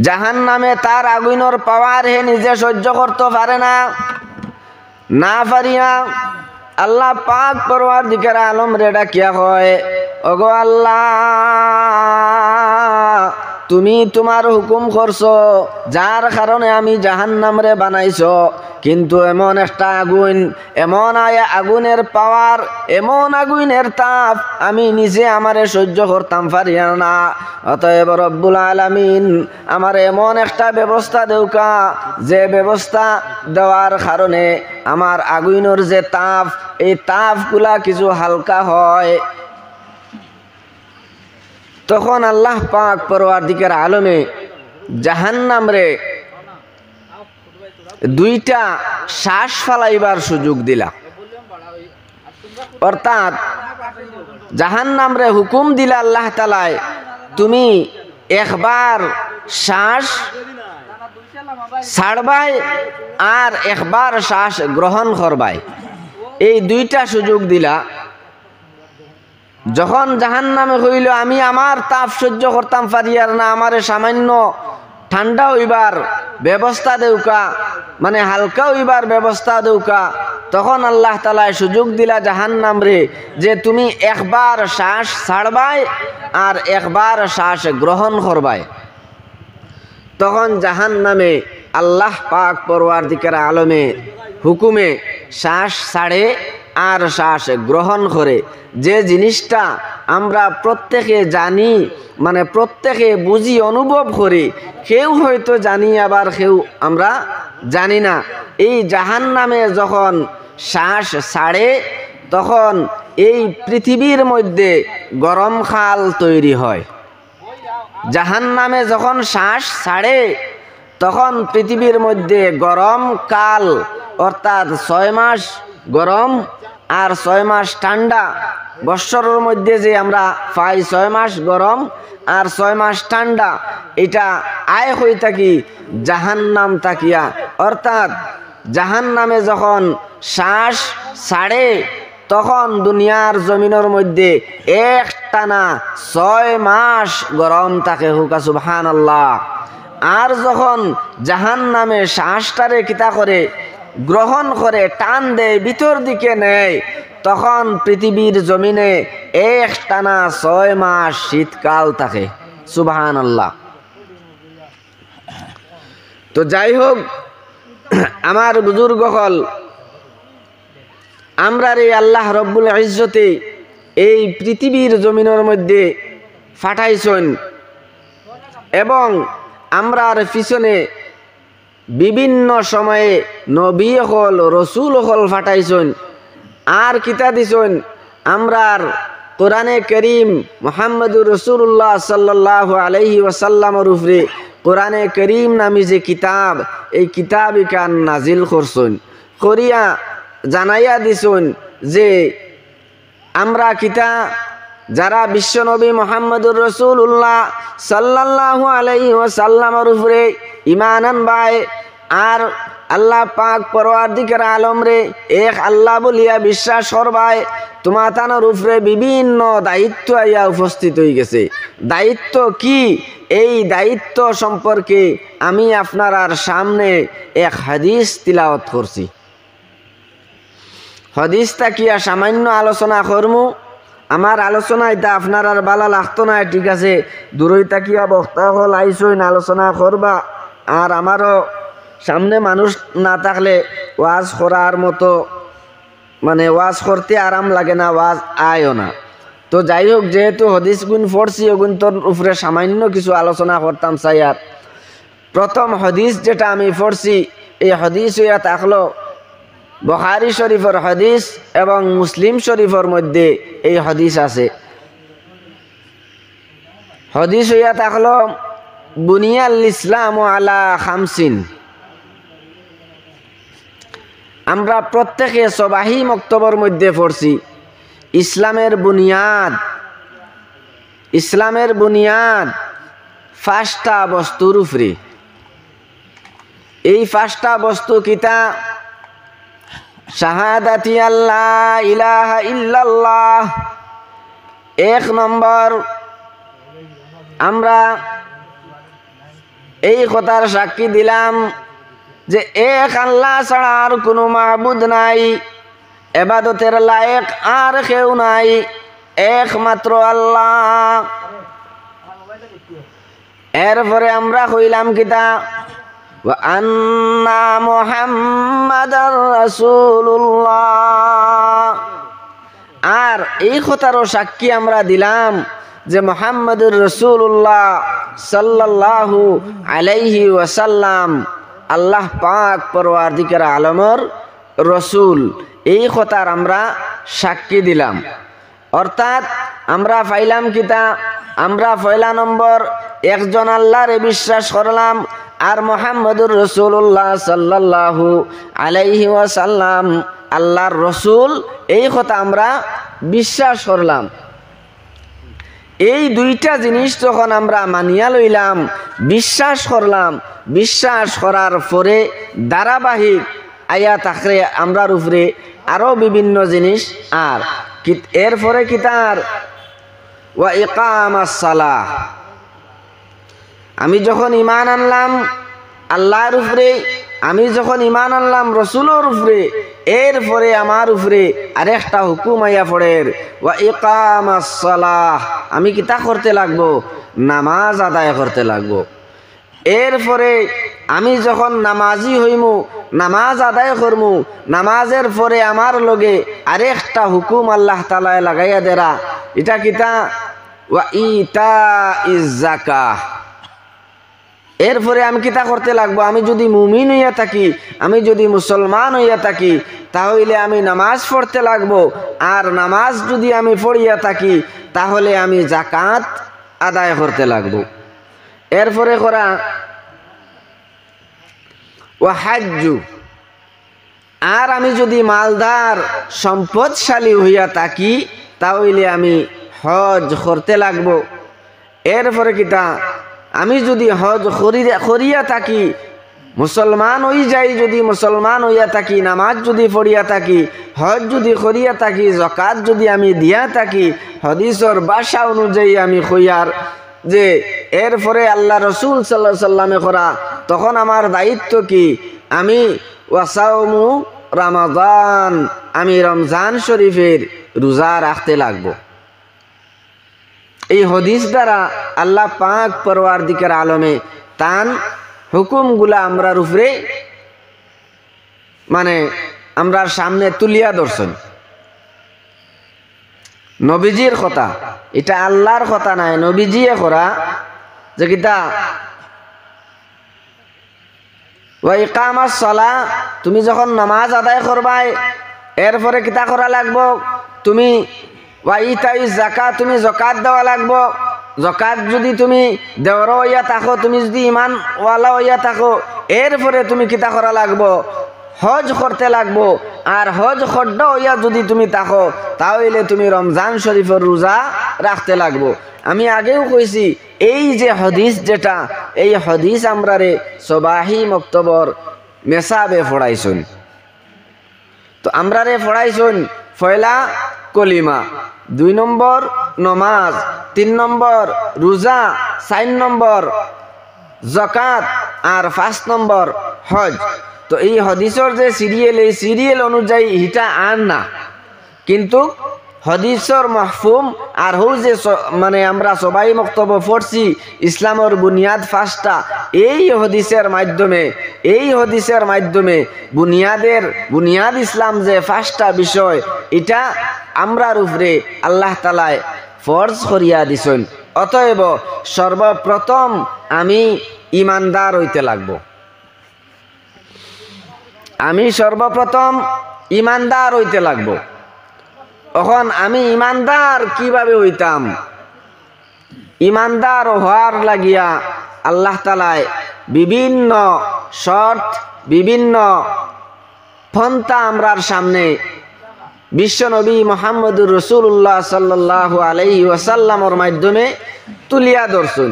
জাহান্নামে তার আগুনের পাওয়ার হে নিজে সহ্য করতে পারে না, না পারিয়া আল্লাহ পাক পরওয়ারদিগার আলম রে ডাকিয়া হয়, ওগো আল্লাহ, তুমি তোমার হুকুম করছো, যার কারণে আমি জাহান্নাম রে বানাইছো, কিন্তু এমন একটা আগুন, এমন আগুনের পাওয়ার, এমন আগুনের তাপ আমি নিজে আমারে সহ্য করতাম পারিয়া না। অতএব রব্বুল আলামিন আমার এমন একটা ব্যবস্থা দেউকা, যে ব্যবস্থা দেওয়ার কারণে আমার আগুনের যে তাপ, এই তাপগুলা কিছু হালকা হয়। তখন আল্লাহ পাক পরওয়ারদিগার আলমে জাহান্নাম রে দুইটা শ্বাস ফালাইবার সুযোগ দিলা। অর্থাৎ জাহান্নাম রে হুকুম দিলা আল্লাহ তাআলা, তুমি একবার শ্বাস ছাড়বাই আর একবার শ্বাস গ্রহণ করবাই, এই দুইটা সুযোগ দিলা। যখন জাহান্নামে হইল আমি আমার তাপ সহ্য করতাম পারিয়ার না, আমারে সামান্য ঠান্ডা হইবার ব্যবস্থা দেউকা, মানে হালকা হইবার ব্যবস্থা দেউকা, তখন আল্লাহ তাআলা সুযোগ দিলা জাহান্নাম রে যে তুমি একবার শ্বাস ছাড়বাই আর একবার শ্বাস গ্রহণ করবাই। তখন জাহান্নামে আল্লাহ পাক পরওয়ারদিগার আলমে হুকুমে শ্বাস ছাড়ে আর শ্বাস গ্রহণ করে। যে জিনিসটা আমরা প্রত্যেকে জানি, মানে প্রত্যেকে বুঝি অনুভব করি, কেউ হয়তো জানি আবার কেউ আমরা জানি না। এই জাহান্নামে যখন শ্বাস ছাড়ে তখন এই পৃথিবীর মধ্যে গরম খাল তৈরি হয়। জাহান্নামে যখন শ্বাস ছাড়ে তখন পৃথিবীর মধ্যে গরম কাল, অর্থাৎ 6 মাস গরম আর 6 মাস ঠান্ডা। বৎসরের মধ্যে যে আমরা পাই 6 মাস গরম আর 6 মাস ঠান্ডা, এটা আয় হয়ে থাকি জাহান্নাম তাকিয়া। অর্থাৎ জাহান্নামে যখন শ্বাস ছাড়ে তখন দুনিয়ার জমিনের মধ্যে একটানা 6 মাস গরম থাকে, হুকা সুবহানাল্লাহ। আর যখন জাহান্নামে শ্বাসটারে কিতা করে গ্রহণ করে টান দেয়, ভিতর দিকে নেয়, তখন পৃথিবীর জমিনে একটানা 6 মাস শীতকাল থাকে, সুবহানাল্লাহ। তো যাই হোক, আমার বুজুর্গ হল, আমরা রে আল্লাহ রব্বুল ইজ্জতে এই পৃথিবীর জমিনের মধ্যে ফাটাইছেন এবং আমরার পিছনে বিভিন্ন সময়ে নবী হল, রসুল হল ফাটাইছেন। আর কিতা দিছেন, আমরার কোরআনে করিম মুহাম্মদুর রাসূলুল্লাহ সাল্লাল্লাহু আলাইহি ওয়াসাল্লামের উপরে কোরআনে করিম নামে যে কিতাব, এই কিতাব ইকান নাজিল করছেন, করিয়া জানাইয়া দিছেন যে আমরা কিতা যারা বিশ্বনবী মুহাম্মদুর রাসূলুল্লাহ সাল্লাল্লাহু আলাইহি ওয়াসাল্লামের উপরে ঈমান আনবায় আর আল্লাহ পাক পরওয়ারদিগার আলম রে এক আল্লাহ বলিয়া বিশ্বাস করবায়, তোমাতানোর উপরে বিভিন্ন দায়িত্ব আইয়া উপস্থিত হয়ে গেছে। দায়িত্ব কি? এই দায়িত্ব সম্পর্কে আমি আপনার সামনে এক হাদিস তিলাওয়াত করছি। হাদিসটা কি সামান্য আলোচনা করমু। আমার আলোচনা এটা আপনার আর বালা লাগতো না, ঠিক আছে, দূরই তাকিয়া বক্তা হল আইসইন আলোচনা করবা, আর আমারও সামনে মানুষ না থাকলে ওয়াজ করার মতো, মানে ওয়াজ করতে আরাম লাগে না, ওয়াজ আয়ও না। তো যাই হোক, যেহেতু হদিস গুণ পড়ছি, ওগুন তোর উপরে সামান্য কিছু আলোচনা করতাম চাই। আর প্রথম হদিস যেটা আমি পড়ছি, এই হদিস হইয়া থাকলো বুখারী শরীফের হদিস এবং মুসলিম শরীফের মধ্যে এই হদিস আছে। হদিস হইয়া থাকলো বুনিয়াল ইসলাম আলা খামসিন। আমরা প্রত্যেকে সবাহি মক্তবর মধ্যে পড়ছি ইসলামের বুনিয়াদ, ইসলামের বুনিয়াদ 5টা বস্তুর উপরে। এই 5টা বস্তু কিতা? শাহাদাতি আল্লাহ ইলাহা ইল্লাল্লাহ 1 নম্বর, আমরা এই কথার সাক্ষী দিলাম যে এক আল্লাহ ছাড়া আর কোনো মাবুদ নাই, ইবাদতের লায়েক আর কেউ নাই, একমাত্র আল্লাহ। এরপরে আমরা কইলাম কিতা, ওয়া আন্না মুহাম্মাদার রাসূলুল্লাহ। আর এই কথারও সাক্ষী আমরা দিলাম যে মুহাম্মাদুর রাসূলুল্লাহ সাল্লাল্লাহু আলাইহি ওয়াসাল্লাম আল্লাহ পাক পরওয়ারদিগার আলমের রসুল। এই কথার আমরা সাক্ষী দিলাম। অর্থাৎ আমরা পাইলাম কিতা, আমরা পয়লা নম্বর একজন আল্লাহরে বিশ্বাস করলাম, আর মুহাম্মাদুর রাসূলুল্লাহ সাল্লাল্লাহু আলাইহি ওয়াসাল্লাম আল্লাহর রসুল, এই কথা আমরা বিশ্বাস করলাম। এই দুইটা জিনিস যখন আমরা মানিয়া লইলাম, বিশ্বাস করলাম, বিশ্বাস করার পরে ধারাবাহিক আয়াত আখরে আমরার উপরে আরো বিভিন্ন জিনিস। আর এরপরে কিতার ওয়া ইকামাস সালাহ, আমি যখন ঈমান আনলাম আল্লাহর উপরে, আমি যখন ঈমান আনলাম রসুলের উপরে, এরপরে আমার উপরে আরেকটা হুকুম আইয়া পড়ে, ওয়া ইকামাস সালাহ, আমি কিতা করতে লাগবো, নামাজ আদায় করতে লাগবো। এরপরে আমি যখন নামাজি হইমু, নামাজ আদায় করমু, নামাজের পরে আমার লগে আরেকটা হুকুম আল্লাহ তাআলা লাগাইয়া দেরা, এটা কিতা, ওয়া ইতাইজ যাকাহ। এরপরে আমি কিতা করতে লাগবো, আমি যদি মুমিন হইয়া থাকি, আমি যদি মুসলমান হইয়া থাকি, তাহলে আমি নামাজ পড়তে লাগবো। আর নামাজ যদি আমি পড়িয়া থাকি, তাহলে আমি যাকাত আদায় করতে লাগবো। এরপরে করা ওয়া হাজ্জু, আর আমি যদি মালদার সম্পদশালী হইয়া থাকি, তাহলে আমি হজ করতে লাগবো। এরপরে কিতা, আমি যদি হজ করিয়া থাকি, মুসলমান হই যাই, যদি মুসলমান হইয়া থাকি, নামাজ যদি পড়িয়া থাকি, হজ যদি করিয়া থাকি, যাকাত যদি আমি দিয়া থাকি, হাদিসের ভাষা অনুযায়ী আমি কইয়ার যে এরপরে আল্লাহ রসুল সাল্লাল্লাহু আলাইহি সাল্লামে করা, তখন আমার দায়িত্ব কি, আমি ওয়াসাউমু রমাদান, আমি রমজান শরীফের রোজা রাখতে লাগবো। এই হাদিস দ্বারা আল্লাহ পাক পরওয়ারদিগার আলমে তান হুকুমগুলা আমরার উপরে মানে আমরার সামনে তুলিয়া ধরছেন। নবীজির কথা, এটা আল্লাহর কথা নাই, নবীজিয়ে করা যে কিতা, ওয়া ইকামাস সালাহ, তুমি যখন নামাজ আদায় করবাই, এরপরে কিতা করা লাগবো, তুমি ওয়া ইতাইজ যাকাত, তুমি যাকাত দেওয়া লাগবো। যাকাত যদি তুমি দেওয়ার হইয়া থাকো, তুমি যদি ইমান ওয়ালা হইয়া থাকো, এরপরে তুমি কিতা করা লাগবো, হজ করতে লাগবো। আর হজ খড্ড হইয়া যদি তুমি থাকো, তাহলে তুমি রমজান শরীফের রোজা রাখতে লাগবো। আমি আগেও কইছি, এই যে হাদিস যেটা, এই হাদিস আমরারে সবাহি মক্তবর মেসাবে পড়াইছুন। তো আমরারে পড়াইছুন পয়লা কলিমা, 2 নম্বর নমাজ, 3 নম্বর রোজা, 4 নম্বর যাকাত, আর 5 নম্বর হজ। তো এই হাদিসের যে সিরিয়াল, এই সিরিয়াল অনুযায়ী হিটা আর না, কিন্তু হাদিসের মাহফুম আর হৌ যে মানে আমরা সবাই বক্তব্য পড়ছি ইসলামের বুনিয়াদ 5টা, এই হাদিসের মাধ্যমে বুনিয়াদ ইসলাম যে 5টা বিষয়, এটা আমরার উপরে আল্লাহ তাআলায় ফরজ করিয়া দিছেন। অতএব সর্বপ্রথম আমি ইমানদার হইতে লাগবো। আমি সর্বপ্রথম ইমানদার হইতে লাগবো। এখন আমি ইমানদার কিভাবে হইতাম? ইমানদার হওয়ার লাগিয়া আল্লাহ তাআলায় বিভিন্ন শর্ত, বিভিন্ন পন্থা আমরার সামনে বিশ্বনবী মুহাম্মদুর রাসূলুল্লাহ সাল্লাল্লাহু আলাইহি ওয়াসাল্লামের মাধ্যমে তুলিয়া ধরছেন।